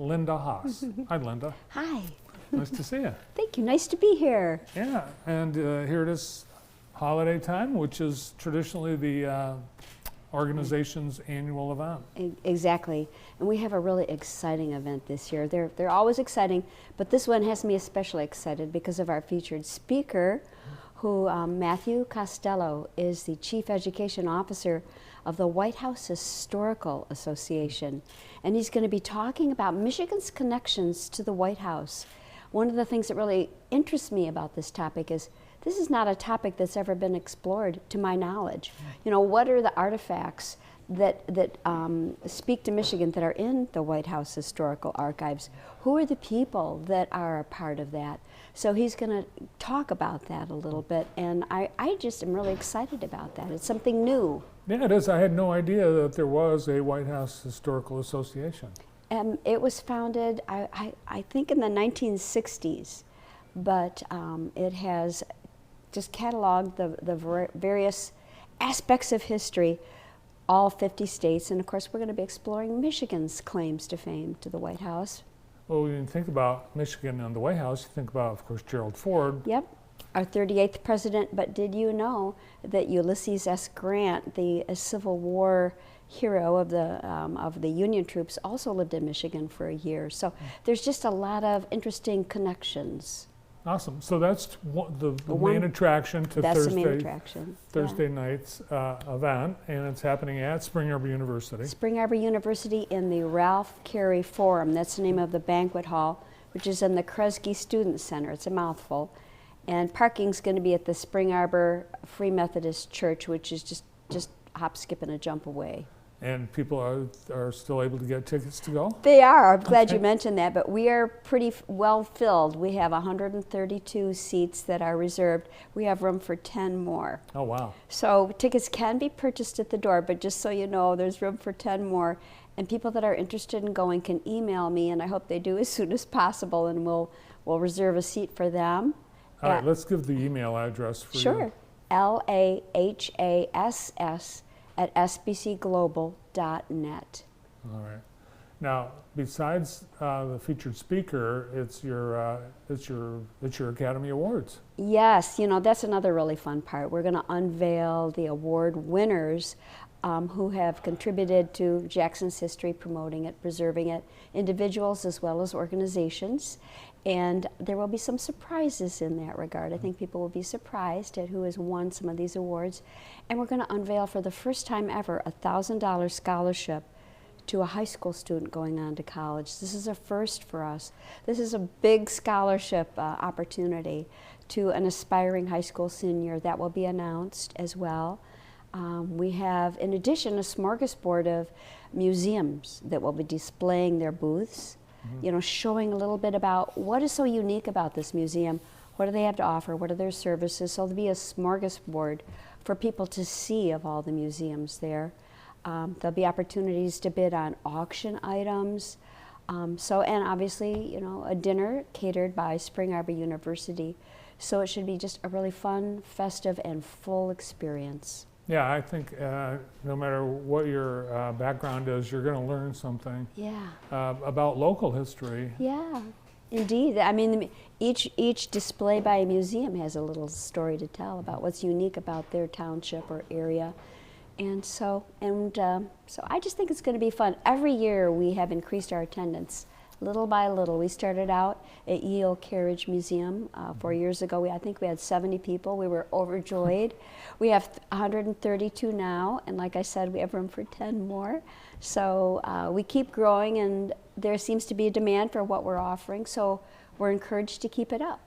Linda Haas. Hi, Linda. Hi. Nice to see you. Thank you. Nice to be here. Yeah, and here it is, holiday time, which is traditionally the organization's annual event. Exactly. And we have a really exciting event this year. They're always exciting, but this one has me especially excited because of our featured speaker, who Matthew Costello is the Chief Education Officer of the White House Historical Association. And he's going to be talking about Michigan's connections to the White House. One of the things that really interests me about this topic is this is not a topic that's ever been explored to my knowledge. You know, what are the artifacts that speak to Michigan that are in the White House Historical Archives? Who are the people that are a part of that? So he's going to talk about that a little bit, and I just am really excited about that. It's something new. Yeah, it is. I had no idea that there was a White House Historical Association. It was founded, I think, in the 1960s, but it has just cataloged the various aspects of history, all 50 states, and of course we're going to be exploring Michigan's claims to fame to the White House. Well, when you think about Michigan and the White House, you think about, of course, Gerald Ford. Yep, our 38th president, but did you know that Ulysses S. Grant, the Civil War hero of the Union troops, also lived in Michigan for a year? So there's just a lot of interesting connections. Awesome. So that's the main attraction to Thursday night's event, and it's happening at Spring Arbor University. Spring Arbor University in the Ralph Carey Forum. That's the name of the banquet hall, which is in the Kresge Student Center. It's a mouthful. And parking's going to be at the Spring Arbor Free Methodist Church, which is just a hop, skip, and a jump away. And people are still able to get tickets to go? They are. I'm glad you mentioned that, but we are pretty well filled. We have 132 seats that are reserved. We have room for 10 more. Oh, wow. So tickets can be purchased at the door, but just so you know, there's room for 10 more. And people that are interested in going can email me, and I hope they do as soon as possible, and we'll reserve a seat for them. All right, let's give the email address for you. Sure. LAHASS@sbcglobal.net. All right. Now, besides the featured speaker, it's your Academy Awards. Yes, you know, that's another really fun part. We're going to unveil the award winners who have contributed to Jackson's history, promoting it, preserving it, individuals as well as organizations. And there will be some surprises in that regard. I think people will be surprised at who has won some of these awards. And we're going to unveil for the first time ever a $1,000 scholarship to a high school student going on to college. This is a first for us. This is a big scholarship opportunity to an aspiring high school senior. That will be announced as well. We have, in addition, a smorgasbord of museums that will be displaying their booths, you know, showing a little bit about what is so unique about this museum, what do they have to offer, what are their services. So there'll be a smorgasbord for people to see of all the museums there. There'll be opportunities to bid on auction items. And obviously, you know, a dinner catered by Spring Arbor University. So it should be just a really fun, festive, and full experience. Yeah, I think no matter what your background is, you're going to learn something about local history. Yeah, indeed. I mean, each display by a museum has a little story to tell about what's unique about their township or area. And so I just think it's going to be fun. Every year we have increased our attendance little by little. We started out at Yale Carriage Museum 4 years ago. I think we had 70 people. We were overjoyed. We have 132 now, and like I said, we have room for 10 more. So we keep growing, and there seems to be a demand for what we're offering, so we're encouraged to keep it up.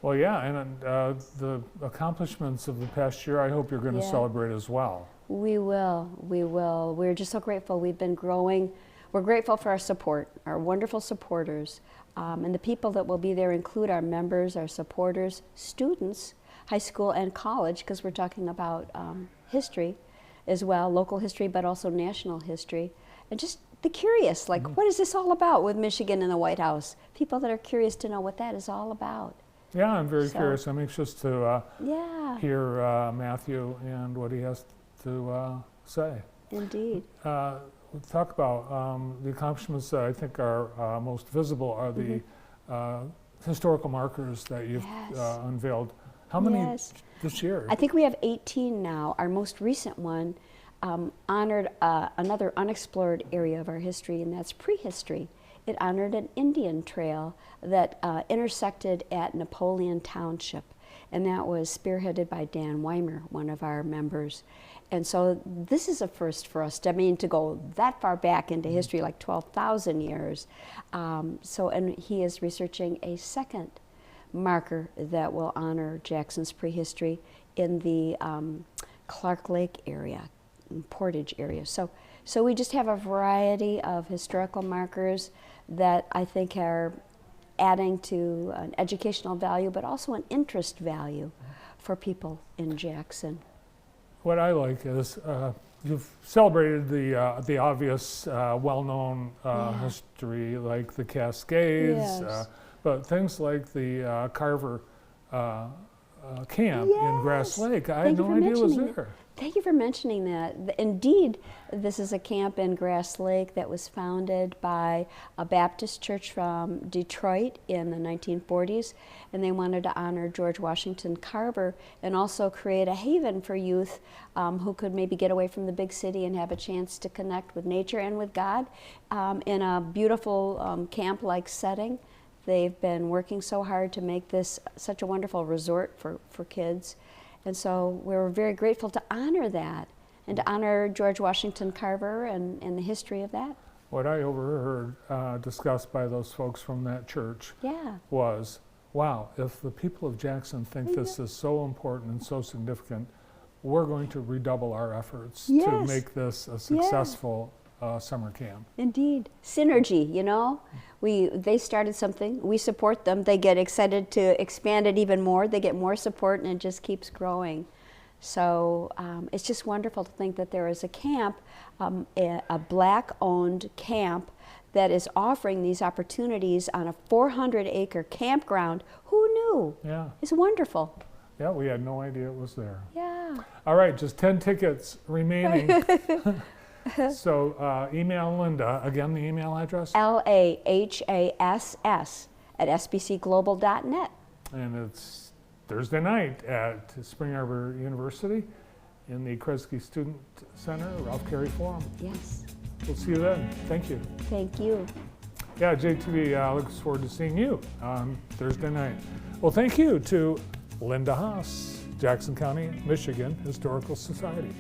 Well, yeah, and the accomplishments of the past year, I hope you're going to celebrate as well. We will. We're just so grateful. We've been growing. We're grateful for our support, our wonderful supporters, and the people that will be there include our members, our supporters, students, high school and college, because we're talking about history as well, local history, but also national history, and just the curious, like what is this all about with Michigan and the White House? People that are curious to know what that is all about. Yeah, I'm very curious. I'm anxious to hear Matthew and what he has to say. Indeed. talk about the accomplishments that I think are most visible are the historical markers that you've unveiled. How many this year? I think we have 18 now. Our most recent one honored another unexplored area of our history, and that's prehistory. It honored an Indian trail that intersected at Napoleon Township, and that was spearheaded by Dan Weimer, one of our members. And so this is a first for us. I mean, to go that far back into history, like 12,000 years. And he is researching a second marker that will honor Jackson's prehistory in the Clark Lake area, Portage area. So we just have a variety of historical markers that I think are adding to an educational value, but also an interest value for people in Jackson. What I like is you've celebrated the obvious, well-known history, like the Cascades, but things like the Carver camp in Grass Lake. I had no idea it was there. Thank you for mentioning that. Indeed, this is a camp in Grass Lake that was founded by a Baptist church from Detroit in the 1940s, and they wanted to honor George Washington Carver and also create a haven for youth who could maybe get away from the big city and have a chance to connect with nature and with God in a beautiful camp-like setting. They've been working so hard to make this such a wonderful resort for kids. And so we're very grateful to honor that and to honor George Washington Carver and the history of that. What I overheard discussed by those folks from that church was, wow, if the people of Jackson think this is so important and so significant, we're going to redouble our efforts to make this a successful summer camp. Indeed. Synergy, you know. They started something, we support them, they get excited to expand it even more, they get more support, and it just keeps growing. So it's just wonderful to think that there is a camp, a Black-owned camp that is offering these opportunities on a 400-acre campground. Who knew? Yeah. It's wonderful. Yeah, we had no idea it was there. Yeah. All right, just 10 tickets remaining. So email Linda, again, the email address? LAHASS@sbcglobal.net. And it's Thursday night at Spring Arbor University in the Kresge Student Center, Ralph Carey Forum. Yes. We'll see you then. Thank you. Thank you. Yeah, JTV looks forward to seeing you on Thursday night. Well, thank you to Linda Haas, Jackson County, Michigan Historical Society.